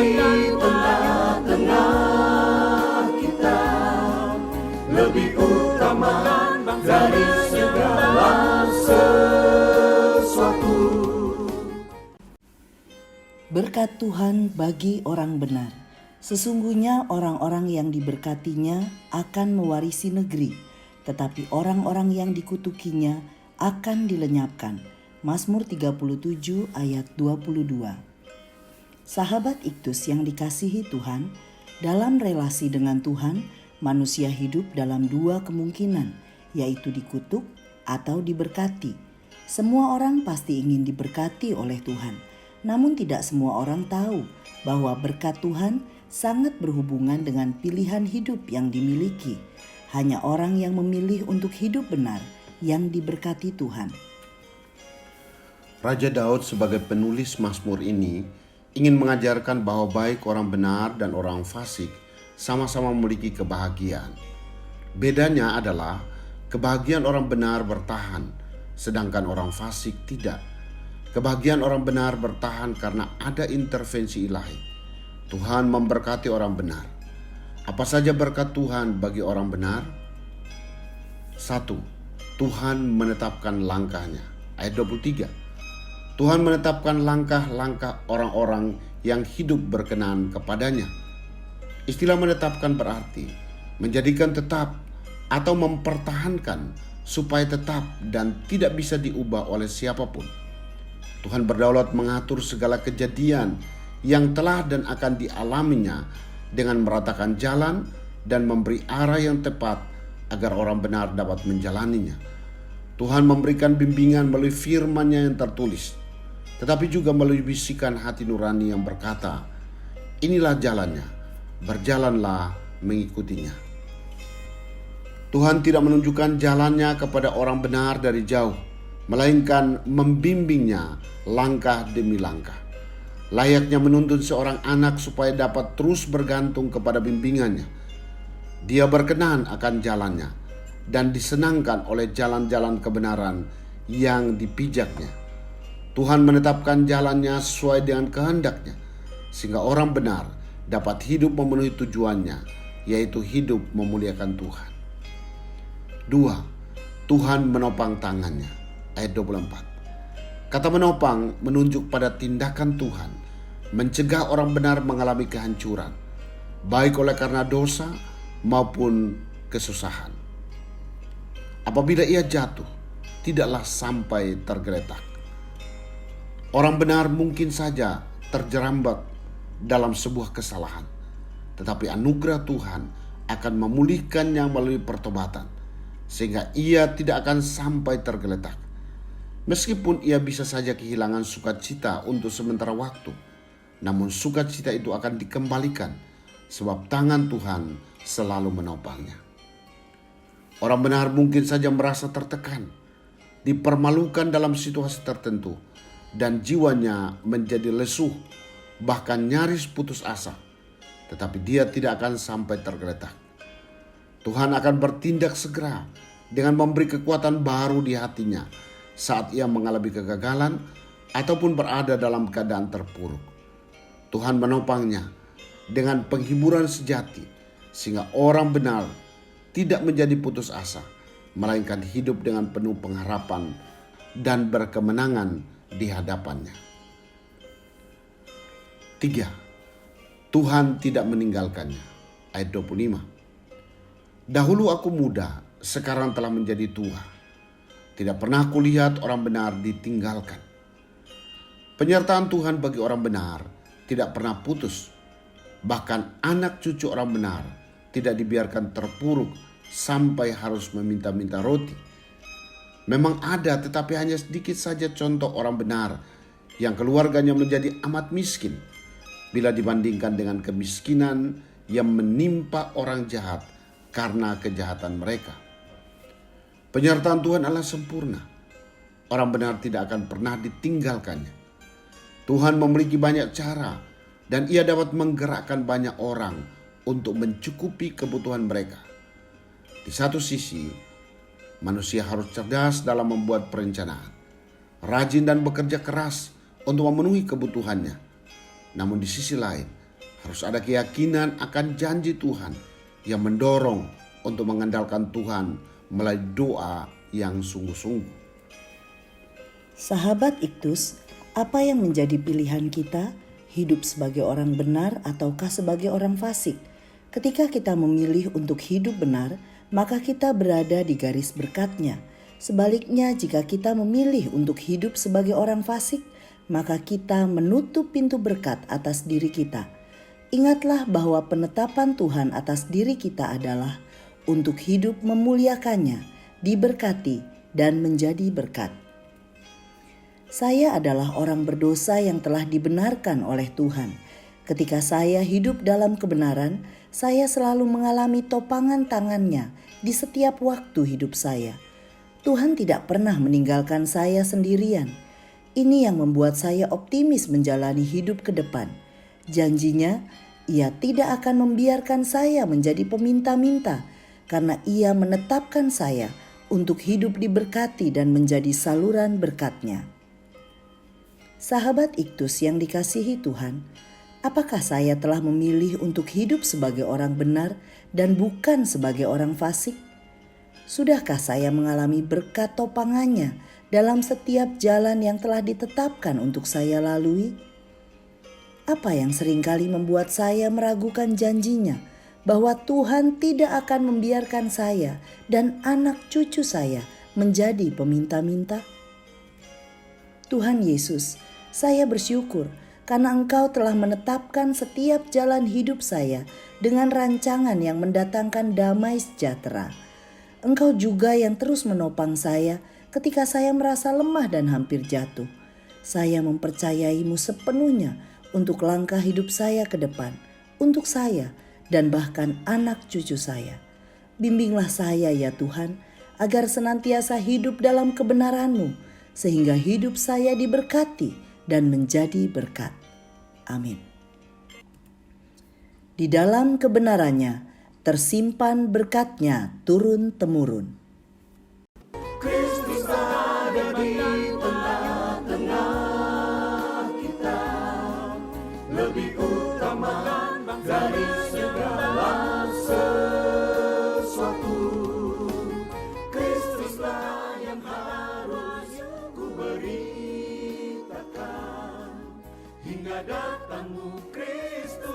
di tengah-tengah kita, lebih utama dari segala sesuatu. Berkat Tuhan bagi orang benar. Sesungguhnya orang-orang yang diberkatinya akan mewarisi negeri, tetapi orang-orang yang dikutukinya akan dilenyapkan. Mazmur 37 ayat 22. Sahabat Iktus yang dikasihi Tuhan, dalam relasi dengan Tuhan, manusia hidup dalam dua kemungkinan, yaitu dikutuk atau diberkati. Semua orang pasti ingin diberkati oleh Tuhan, namun tidak semua orang tahu bahwa berkat Tuhan sangat berhubungan dengan pilihan hidup yang dimiliki. Hanya orang yang memilih untuk hidup benar yang diberkati Tuhan. Raja Daud sebagai penulis Mazmur ini ingin mengajarkan bahwa baik orang benar dan orang fasik sama-sama memiliki kebahagiaan. Bedanya adalah kebahagiaan orang benar bertahan, sedangkan orang fasik tidak. Kebahagiaan orang benar bertahan karena ada intervensi ilahi. Tuhan memberkati orang benar. Apa saja berkat Tuhan bagi orang benar? 1. Tuhan menetapkan langkahnya. Ayat 23. Tuhan menetapkan langkah-langkah orang-orang yang hidup berkenan kepadanya. Istilah menetapkan berarti menjadikan tetap atau mempertahankan supaya tetap dan tidak bisa diubah oleh siapapun. Tuhan berdaulat mengatur segala kejadian yang telah dan akan dialaminya dengan meratakan jalan dan memberi arah yang tepat agar orang benar dapat menjalaninya. Tuhan memberikan bimbingan melalui firman-Nya yang tertulis, tetapi juga melalui bisikan hati nurani yang berkata, inilah jalannya, berjalanlah mengikutinya. Tuhan tidak menunjukkan jalannya kepada orang benar dari jauh, melainkan membimbingnya langkah demi langkah. Layaknya menuntun seorang anak supaya dapat terus bergantung kepada bimbingannya. Dia berkenan akan jalannya dan disenangkan oleh jalan-jalan kebenaran yang dipijaknya. Tuhan menetapkan jalannya sesuai dengan kehendaknya, sehingga orang benar dapat hidup memenuhi tujuannya, yaitu hidup memuliakan Tuhan. 2. Tuhan menopang tangannya. Ayat 24. Kata menopang menunjuk pada tindakan Tuhan mencegah orang benar mengalami kehancuran, baik oleh karena dosa maupun kesusahan. Apabila ia jatuh, tidaklah sampai tergeletak. Orang benar mungkin saja terjerambat dalam sebuah kesalahan, tetapi anugerah Tuhan akan memulihkannya melalui pertobatan, sehingga ia tidak akan sampai tergeletak. Meskipun ia bisa saja kehilangan sukacita untuk sementara waktu, namun sukacita itu akan dikembalikan sebab tangan Tuhan selalu menopangnya. Orang benar mungkin saja merasa tertekan, dipermalukan dalam situasi tertentu, dan jiwanya menjadi lesuh, bahkan nyaris putus asa. Tetapi dia tidak akan sampai tergeletak. Tuhan akan bertindak segera dengan memberi kekuatan baru di hatinya saat ia mengalami kegagalan ataupun berada dalam keadaan terpuruk. Tuhan menopangnya dengan penghiburan sejati, sehingga orang benar tidak menjadi putus asa, melainkan hidup dengan penuh pengharapan dan berkemenangan di hadapannya. 3. Tuhan tidak meninggalkannya. Ayat 25. Dahulu aku muda, sekarang telah menjadi tua. Tidak pernah kulihat orang benar ditinggalkan. Penyertaan Tuhan bagi orang benar tidak pernah putus. Bahkan anak cucu orang benar tidak dibiarkan terpuruk sampai harus meminta-minta roti. Memang ada, tetapi hanya sedikit saja contoh orang benar yang keluarganya menjadi amat miskin bila dibandingkan dengan kemiskinan yang menimpa orang jahat karena kejahatan mereka. Penyertaan Tuhan adalah sempurna. Orang benar tidak akan pernah ditinggalkannya. Tuhan memiliki banyak cara dan ia dapat menggerakkan banyak orang untuk mencukupi kebutuhan mereka. Di satu sisi, manusia harus cerdas dalam membuat perencanaan, rajin dan bekerja keras untuk memenuhi kebutuhannya. Namun di sisi lain, Harus ada keyakinan akan janji Tuhan yang mendorong untuk mengandalkan Tuhan melalui doa yang sungguh-sungguh. Sahabat Iktus, apa yang menjadi pilihan kita? Hidup sebagai orang benar ataukah sebagai orang fasik? Ketika kita memilih untuk hidup benar, maka kita berada di garis berkat-Nya. Sebaliknya, jika kita memilih untuk hidup sebagai orang fasik, maka kita menutup pintu berkat atas diri kita. Ingatlah bahwa penetapan Tuhan atas diri kita adalah untuk hidup memuliakannya, diberkati, dan menjadi berkat. Saya adalah orang berdosa yang telah dibenarkan oleh Tuhan. Ketika saya hidup dalam kebenaran, saya selalu mengalami topangan tangan-Nya di setiap waktu hidup saya. Tuhan tidak pernah meninggalkan saya sendirian. Ini yang membuat saya optimis menjalani hidup ke depan. Janjinya, Ia tidak akan membiarkan saya menjadi peminta-minta, karena Ia menetapkan saya untuk hidup diberkati dan menjadi saluran berkat-Nya. Sahabat Iktus yang dikasihi Tuhan, apakah saya telah memilih untuk hidup sebagai orang benar dan bukan sebagai orang fasik? Sudahkah saya mengalami berkat topangannya dalam setiap jalan yang telah ditetapkan untuk saya lalui? Apa yang seringkali membuat saya meragukan janjinya bahwa Tuhan tidak akan membiarkan saya dan anak cucu saya menjadi peminta-minta? Tuhan Yesus, saya bersyukur karena Engkau telah menetapkan setiap jalan hidup saya dengan rancangan yang mendatangkan damai sejahtera. Engkau juga yang terus menopang saya ketika saya merasa lemah dan hampir jatuh. Saya mempercayai-Mu sepenuhnya untuk langkah hidup saya ke depan, untuk saya dan bahkan anak cucu saya. Bimbinglah saya ya Tuhan, agar senantiasa hidup dalam kebenaran-Mu, sehingga hidup saya diberkati dan menjadi berkat. Amin. Di dalam kebenarannya tersimpan berkat-Nya turun-temurun. Kristus ada di tengah-tengah kita, lebih utama dari segala sesuatu. Kristuslah yang harus ku beritakan hingga datangmu Kristus.